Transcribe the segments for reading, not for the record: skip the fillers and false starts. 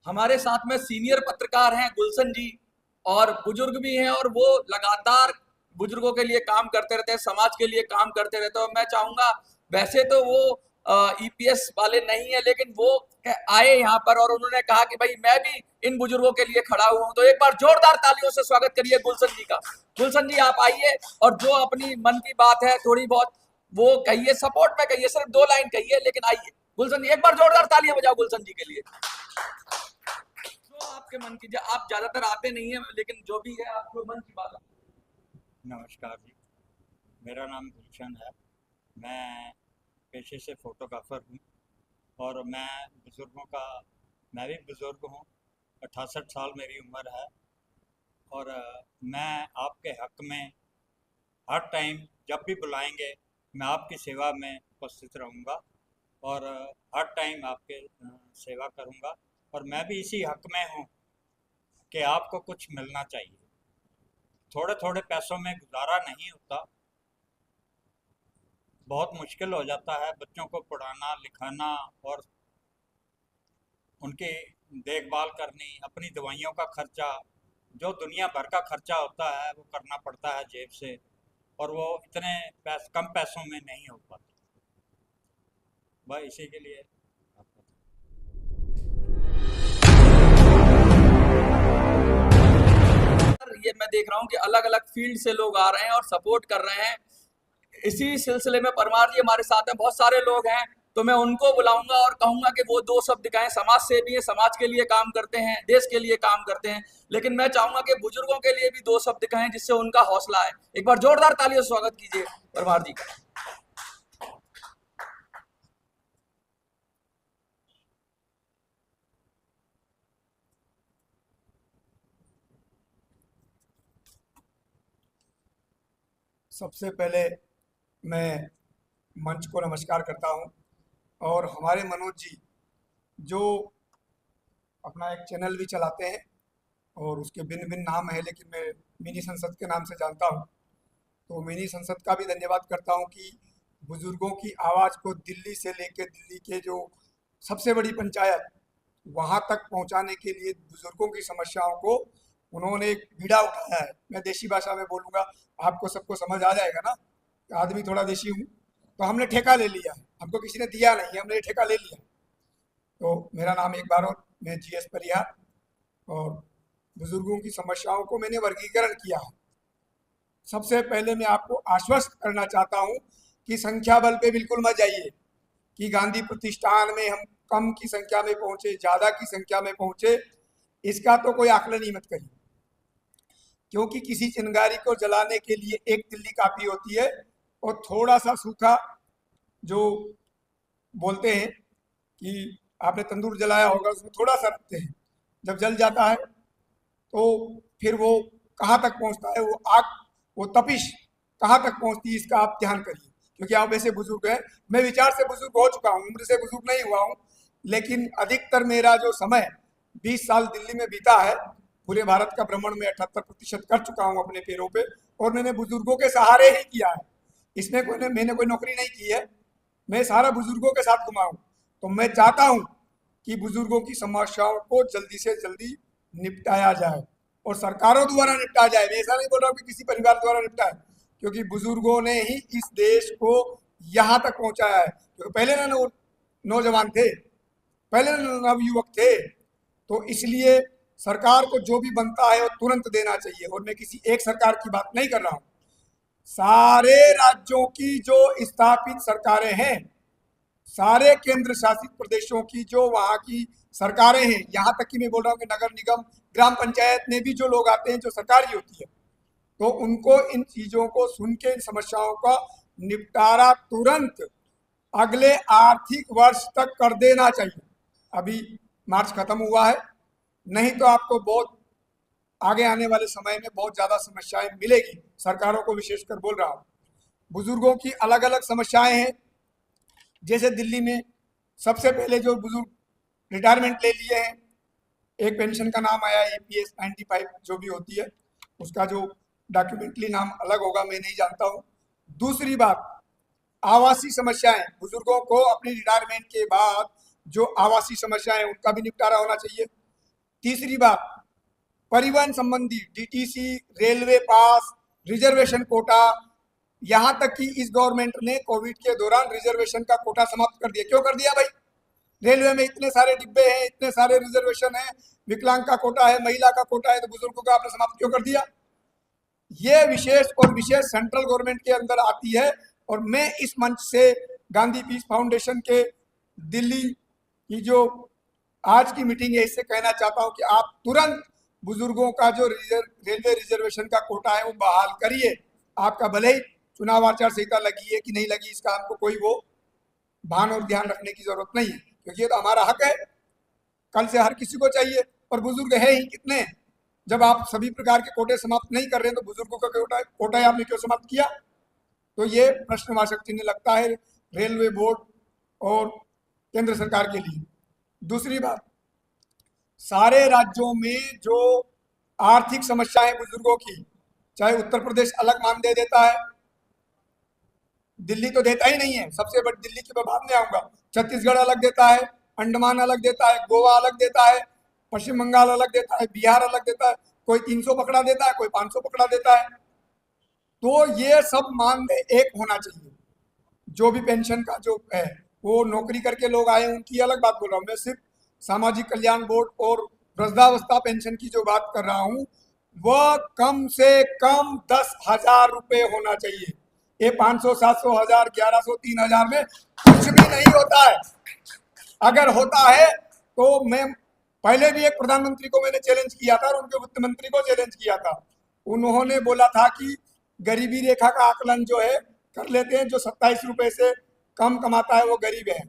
हमारे साथ में सीनियर पत्रकार हैं गुलशन जी, और बुजुर्ग भी हैं, और वो लगातार बुजुर्गों के लिए काम करते रहते हैं, समाज के लिए काम करते रहते हैं। और मैं चाहूंगा, वैसे तो वो ईपीएस वाले नहीं है, लेकिन वो आए यहाँ पर और उन्होंने कहा कि भाई मैं भी इन बुजुर्गों के लिए खड़ा हुआ हूं। तो एक बार जोरदार तालियों से स्वागत करिए गुलशन जी का। गुलशन जी आप आइए और जो अपनी मन की बात है थोड़ी बहुत वो कहिए, सपोर्ट में कहिए, सिर्फ 2 लाइन कहिए, लेकिन आइए गुलशन जी, एक बार जोरदार तालियां बजाओ गुलशन जी के लिए। जो आपके मन की, आप ज्यादातर आते नहीं है, लेकिन जो भी है आपको मन की बात। नमस्कार जी। मेरा नाम गुलशन है। मैं पेशे से फोटोग्राफर हूँ और मैं भी बुज़ुर्ग हूँ। 68 साल मेरी उम्र है और मैं आपके हक में हर टाइम जब भी बुलाएंगे मैं आपकी सेवा में उपस्थित रहूँगा और हर टाइम आपके सेवा करूँगा। और मैं भी इसी हक में हूँ कि आपको कुछ मिलना चाहिए। थोड़े थोड़े पैसों में गुजारा नहीं होता, बहुत मुश्किल हो जाता है बच्चों को पढ़ाना लिखाना और उनकी देखभाल करनी, अपनी दवाइयों का खर्चा, जो दुनिया भर का खर्चा होता है वो करना पड़ता है जेब से, और वो इतने कम पैसों में नहीं हो पाता। बस इसी के लिए ये मैं देख रहा हूँ कि अलग अलग फील्ड से लोग आ रहे हैं और सपोर्ट कर रहे हैं। इसी सिलसिले में परमार जी हमारे साथ हैं, बहुत सारे लोग हैं, तो मैं उनको बुलाऊंगा और कहूंगा कि वो 2 शब्द कहें। समाज सेवी है, समाज के लिए काम करते हैं, देश के लिए काम करते हैं, लेकिन मैं चाहूंगा कि बुजुर्गों के लिए भी 2 शब्द कहें जिससे उनका हौसला है। एक बार जोरदार तालियों से स्वागत कीजिए परमार जी का। सबसे पहले मैं मंच को नमस्कार करता हूं, और हमारे मनोज जी जो अपना एक चैनल भी चलाते हैं और उसके भिन्न भिन्न नाम है, लेकिन मैं मिनी संसद के नाम से जानता हूं। तो मिनी संसद का भी धन्यवाद करता हूं कि बुजुर्गों की आवाज़ को दिल्ली से लेकर दिल्ली के जो सबसे बड़ी पंचायत वहां तक पहुंचाने के लिए बुजुर्गों की समस्याओं को उन्होंने एक बीड़ा उठाया है। मैं देसी भाषा में बोलूंगा, आपको सबको समझ आ जाएगा ना, आदमी थोड़ा देसी हूँ। तो हमने ठेका ले लिया है, हमको किसी ने दिया नहीं, हमने ये ठेका ले लिया। तो मेरा नाम एक बार और, मैं जीएस परिहार, और बुजुर्गों की समस्याओं को मैंने वर्गीकरण किया है। सबसे पहले मैं आपको आश्वस्त करना चाहता हूं कि संख्या बल पे बिल्कुल मत जाइए कि गांधी प्रतिष्ठान में हम कम की संख्या में पहुंचे, ज्यादा की संख्या में पहुंचे, इसका तो कोई आकलन ही मत करिए। क्योंकि किसी चिंगारी को जलाने के लिए एक तिल्ली काफी होती है, और थोड़ा सा सूखा, जो बोलते हैं कि आपने तंदूर जलाया होगा उसमें थोड़ा सा रखते हैं, जब जल जाता है तो फिर वो कहाँ तक पहुँचता है, वो आग, वो तपिश कहाँ तक पहुँचती है, इसका आप ध्यान करिए। क्योंकि आप वैसे बुजुर्ग हैं, मैं विचार से बुजुर्ग हो चुका हूँ, उम्र से बुजुर्ग नहीं हुआ हूँ, लेकिन अधिकतर मेरा जो समय 20 साल दिल्ली में बीता है, पूरे भारत का भ्रमण में 78% कर चुका हूँ अपने पैरों पे, और मैंने बुजुर्गों के सहारे ही किया है। इसमें मैंने कोई नौकरी नहीं की है, मैं सारा बुजुर्गों के साथ घुमा हूँ। तो मैं चाहता हूँ कि बुजुर्गों की समस्याओं को जल्दी से जल्दी निपटाया जाए, और सरकारों द्वारा निपटाया जाए। मैं ऐसा नहीं बोल रहा हूँ कि किसी परिवार द्वारा निपटाए, क्योंकि बुजुर्गों ने ही इस देश को यहाँ तक पहुँचाया है। क्योंकि पहले ना नौजवान थे, पहले नवयुवक थे, तो इसलिए सरकार को जो भी बनता है वो तुरंत देना चाहिए। और मैं किसी एक सरकार की बात नहीं कर रहा हूँ, सारे राज्यों की जो स्थापित सरकारें हैं, सारे केंद्र शासित प्रदेशों की जो वहाँ की सरकारें हैं, यहाँ तक कि मैं बोल रहा हूँ कि नगर निगम ग्राम पंचायत में भी जो लोग आते हैं जो सरकारी होती है, तो उनको इन चीज़ों को सुन के इन समस्याओं का निपटारा तुरंत अगले आर्थिक वर्ष तक कर देना चाहिए। अभी मार्च खत्म हुआ है, नहीं तो आपको बहुत आगे आने वाले समय में बहुत ज़्यादा समस्याएं मिलेगी। सरकारों को विशेषकर बोल रहा हूँ। बुजुर्गों की अलग अलग समस्याएं हैं। जैसे दिल्ली में सबसे पहले जो बुजुर्ग रिटायरमेंट ले लिए हैं, एक पेंशन का नाम आया एपीएस 95 जो भी होती है, उसका जो डॉक्यूमेंटली नाम अलग होगा, मैं नहीं जानता हूँ। दूसरी बात, आवासीय समस्याएं, बुजुर्गों को अपनी रिटायरमेंट के बाद जो आवासीय समस्याएं उनका भी निपटारा होना चाहिए। तीसरी बात, परिवहन संबंधी डीटीसी, रेलवे पास, रिजर्वेशन कोटा, यहां तक कि इस गवर्नमेंट ने कोविड के दौरान रिजर्वेशन का कोटा समाप्त कर दिया। क्यों कर दिया भाई? रेलवे में इतने सारे डिब्बे हैं, इतने सारे रिजर्वेशन है, विकलांग का कोटा है, महिला का कोटा है, तो बुजुर्गों का आपने समाप्त क्यों कर दिया? ये विशेष और विशेष सेंट्रल गवर्नमेंट के अंदर आती है। और मैं इस मंच से गांधी पीस फाउंडेशन के दिल्ली की जो आज की मीटिंग है इससे कहना चाहता हूं कि आप तुरंत बुजुर्गों का जो रेलवे रिजर्वेशन का कोटा है वो बहाल करिए। आपका भले ही चुनाव आचार संहिता लगी है कि नहीं लगी, इसका हमको कोई वो भान और ध्यान रखने की जरूरत नहीं है, क्योंकि ये तो हमारा हक है, कल से हर किसी को चाहिए। और बुजुर्ग है ही कितने? जब आप सभी प्रकार के कोटे समाप्त नहीं कर रहे हैं तो बुजुर्गों का कोटा आपने क्यों समाप्त किया? तो ये प्रश्नवाचक चिन्ह लगता है रेलवे बोर्ड और केंद्र सरकार के लिए। दूसरी बात, सारे राज्यों में जो आर्थिक समस्याएं बुजुर्गों की, चाहे उत्तर प्रदेश अलग मानदेय देता है, दिल्ली तो देता ही नहीं है, सबसे बड़ी दिल्ली की मैं बाद में आऊंगा, छत्तीसगढ़ अलग देता है, अंडमान अलग देता है, गोवा अलग देता है, पश्चिम बंगाल अलग देता है, बिहार अलग देता है, कोई 300 पकड़ा देता है, कोई 500 पकड़ा देता है। तो ये सब मानदेय एक होना चाहिए। जो भी पेंशन का जो है वो नौकरी करके लोग आए उनकी अलग बात बोल रहा हूँ, मैं सिर्फ सामाजिक कल्याण बोर्ड और वृद्धावस्था पेंशन की जो बात कर रहा हूँ वह कम से कम 10,000 रुपये होना चाहिए। ये 500, 700, 1000, 1100, 3000 में कुछ भी नहीं होता है। अगर होता है तो मैं पहले भी एक प्रधानमंत्री को मैंने चैलेंज किया था और उनके वित्त मंत्री को चैलेंज किया था। उन्होंने बोला था कि गरीबी रेखा का आकलन जो है कर लेते हैं, जो 27 रुपये से कम कमाता है वो गरीब है,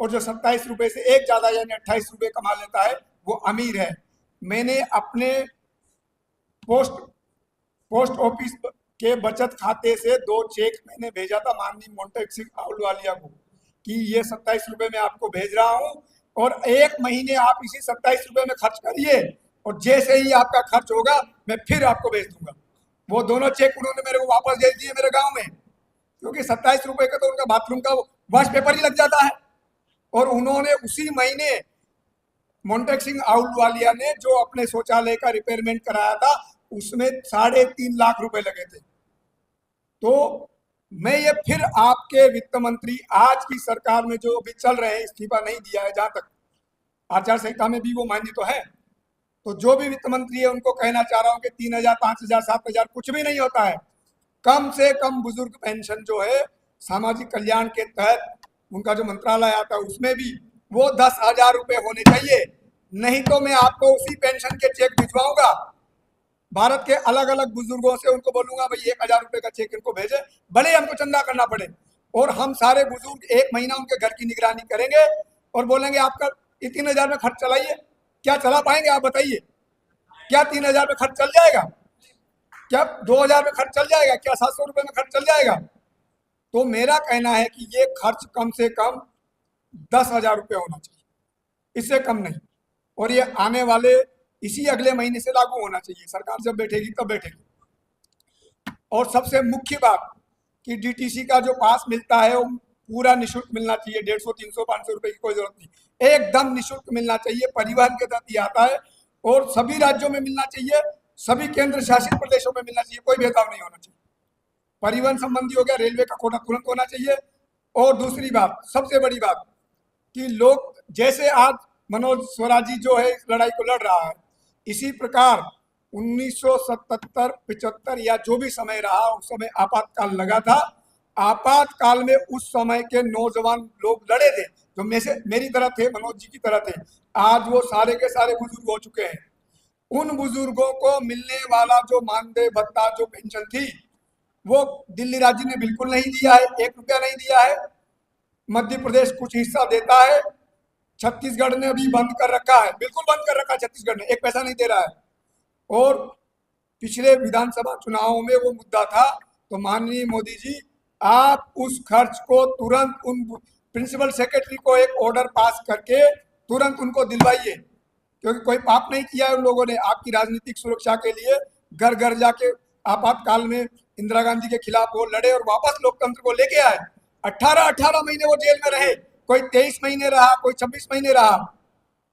और जो 27 रुपये से एक ज़्यादा यानी 28 रुपये कमा लेता है वो अमीर है। मैंने अपने पोस्ट ऑफिस के बचत खाते से 2 चेक मैंने भेजा था माननीय मोंटेक सिंह आहलूवालिया को कि ये 27 रुपये मैं आपको भेज रहा हूँ और 1 महीने आप इसी 27 रुपये में खर्च करिए और जैसे ही आपका खर्च होगा मैं फिर आपको भेज दूंगा। वो दोनों चेक उन्होंने मेरे को वापस भेज दिए मेरे गांव में, क्योंकि 27 रुपये का तो उनका बाथरूम का वॉश पेपर ही लग जाता है। और उन्होंने उसी महीने मोंटेक सिंह आहलूवालिया ने जो अपने शौचालय का रिपेयरमेंट कराया था उसमें 3.5 लाख रुपए लगे थे। तो मैं ये फिर आपके वित्त मंत्री आज की सरकार में जो अभी चल रहे हैं, इस्तीफा नहीं दिया है, जहां तक आचार संहिता में भी वो मान्य तो है, तो जो भी वित्त मंत्री है उनको कहना चाह रहा हूं कि 3,000, 5,000, 7,000 कुछ भी नहीं होता है। कम से कम बुजुर्ग पेंशन जो है सामाजिक कल्याण के तहत उनका जो मंत्रालय आता है उसमें भी वो 10,000 रुपये होने चाहिए। नहीं तो मैं आपको उसी पेंशन के चेक भिजवाऊंगा भारत के अलग अलग बुजुर्गों से, उनको बोलूंगा भाई 1,000 रुपये का चेक इनको भेजे, भले हमको चंदा करना पड़े, और हम सारे बुजुर्ग 1 महीना उनके घर की निगरानी करेंगे और बोलेंगे आपका 3,000 में खर्च चलाइए। क्या चला पाएंगे आप बताइए? क्या 3,000 में खर्च चल जाएगा? क्या 2,000 में खर्च चल जाएगा? क्या 700 रुपये में खर्च चल जाएगा? तो मेरा कहना है कि ये खर्च कम से कम 10,000 रुपये होना चाहिए, इससे कम नहीं। और ये आने वाले इसी अगले महीने से लागू होना चाहिए, सरकार जब बैठेगी तब बैठेगी। और सबसे मुख्य बात कि डीटीसी का जो पास मिलता है वो पूरा निःशुल्क मिलना चाहिए, 150, 300, 500 रुपये की कोई जरूरत नहीं, एकदम निःशुल्क मिलना चाहिए। परिवहन के तहत ये आता है और सभी राज्यों में मिलना चाहिए, सभी केंद्र शासित प्रदेशों में मिलना चाहिए, कोई भेदभाव नहीं होना चाहिए। परिवहन संबंधी हो गया, रेलवे का कोटा तुरंत होना चाहिए। और दूसरी बात, सबसे बड़ी बात, कि लोग जैसे आज मनोज स्वराज जी जो है इस लड़ाई को लड़ रहा है, इसी प्रकार 1977, 75 या जो भी समय रहा उस समय आपातकाल लगा था। आपातकाल में उस समय के नौजवान लोग लड़े थे जो मेरी तरह थे, मनोज जी की तरह थे। आज वो सारे के सारे बुजुर्ग हो चुके हैं। उन बुजुर्गों को मिलने वाला जो मानदेय भत्ता, जो पेंशन थी, वो दिल्ली राज्य ने बिल्कुल नहीं दिया है, 1 रुपया नहीं दिया है। मध्य प्रदेश कुछ हिस्सा देता है, छत्तीसगढ़ ने भी बंद कर रखा है, बिल्कुल बंद कर रखा है छत्तीसगढ़ ने, 1 पैसा नहीं दे रहा है। और पिछले विधानसभा चुनावों में वो मुद्दा था, तो माननीय मोदी जी आप उस खर्च को तुरंत उन प्रिंसिपल सेक्रेटरी को एक ऑर्डर पास करके तुरंत उनको दिलवाइए, क्योंकि कोई पाप नहीं किया है उन लोगों ने। आपकी राजनीतिक सुरक्षा के लिए घर घर जाके आपातकाल में इंदिरा गांधी के खिलाफ वो लड़े और वापस लोकतंत्र को लेके आए। 18 महीने वो जेल में रहे, कोई 23 महीने रहा, कोई 26 महीने रहा।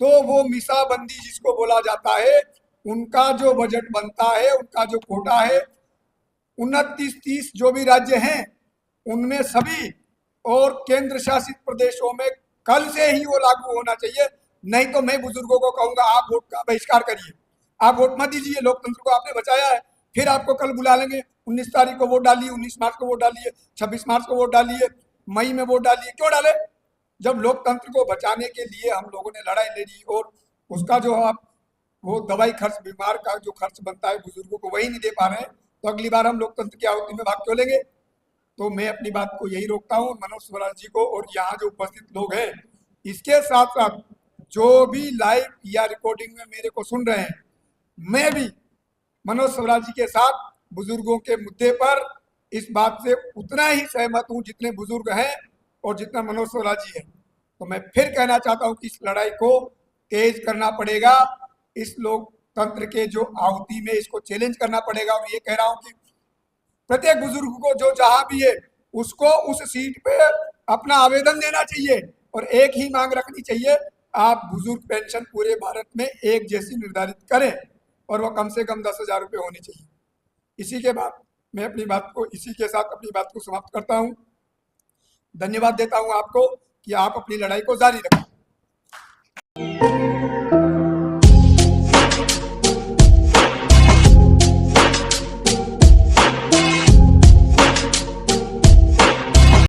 तो वो मीसाबंदी जिसको बोला जाता है, उनका जो बजट बनता है, उनका जो कोटा है, 29-30 जो भी राज्य हैं उनमें सभी और केंद्र शासित प्रदेशों में कल से ही वो लागू होना चाहिए। नहीं तो मैं बुजुर्गों को कहूंगा आप वोट का बहिष्कार करिए, आप वोट मत दीजिए, लोकतंत्र को आपने बचाया है, फिर आपको कल बुला लेंगे, 19 तारीख को वोट डालिए, 19 मार्च को वोट डालिए, 26 मार्च को वोट डालिए, मई में वोट डालिए। क्यों डाले? जब लोकतंत्र को बचाने के लिए हम लोगों ने लड़ाई ले ली और उसका जो आप वो दवाई खर्च, बीमार का जो खर्च बनता है बुजुर्गों को वही नहीं दे पा रहे हैं, तो अगली बार हम लोकतंत्र की आहुति में भाग क्यों लेंगे? तो मैं अपनी बात को यही रोकता हूँ मनोज स्वराज जी को और यहाँ जो उपस्थित लोग हैं, इसके साथ साथ जो भी लाइव या रिकॉर्डिंग में मेरे को सुन रहे हैं, मैं भी मनोज स्वराज जी के साथ बुजुर्गों के मुद्दे पर इस बात से उतना ही सहमत हूँ जितने बुजुर्ग हैं और जितना मनोज स्वराज जी है। तो मैं फिर कहना चाहता हूँ कि इस लड़ाई को तेज करना पड़ेगा, इस लोकतंत्र के जो आहुति में इसको चैलेंज करना पड़ेगा। और ये कह रहा हूँ कि प्रत्येक बुजुर्ग को जो जहां भी है उसको उस सीट पे अपना आवेदन देना चाहिए और एक ही मांग रखनी चाहिए, आप बुजुर्ग पेंशन पूरे भारत में एक जैसी निर्धारित करें और वो कम से कम 10,000 रुपये होनी चाहिए। इसी के बाद मैं अपनी बात को इसी के साथ अपनी बात को समाप्त करता हूं। धन्यवाद देता हूं आपको कि आप अपनी लड़ाई को जारी रखें।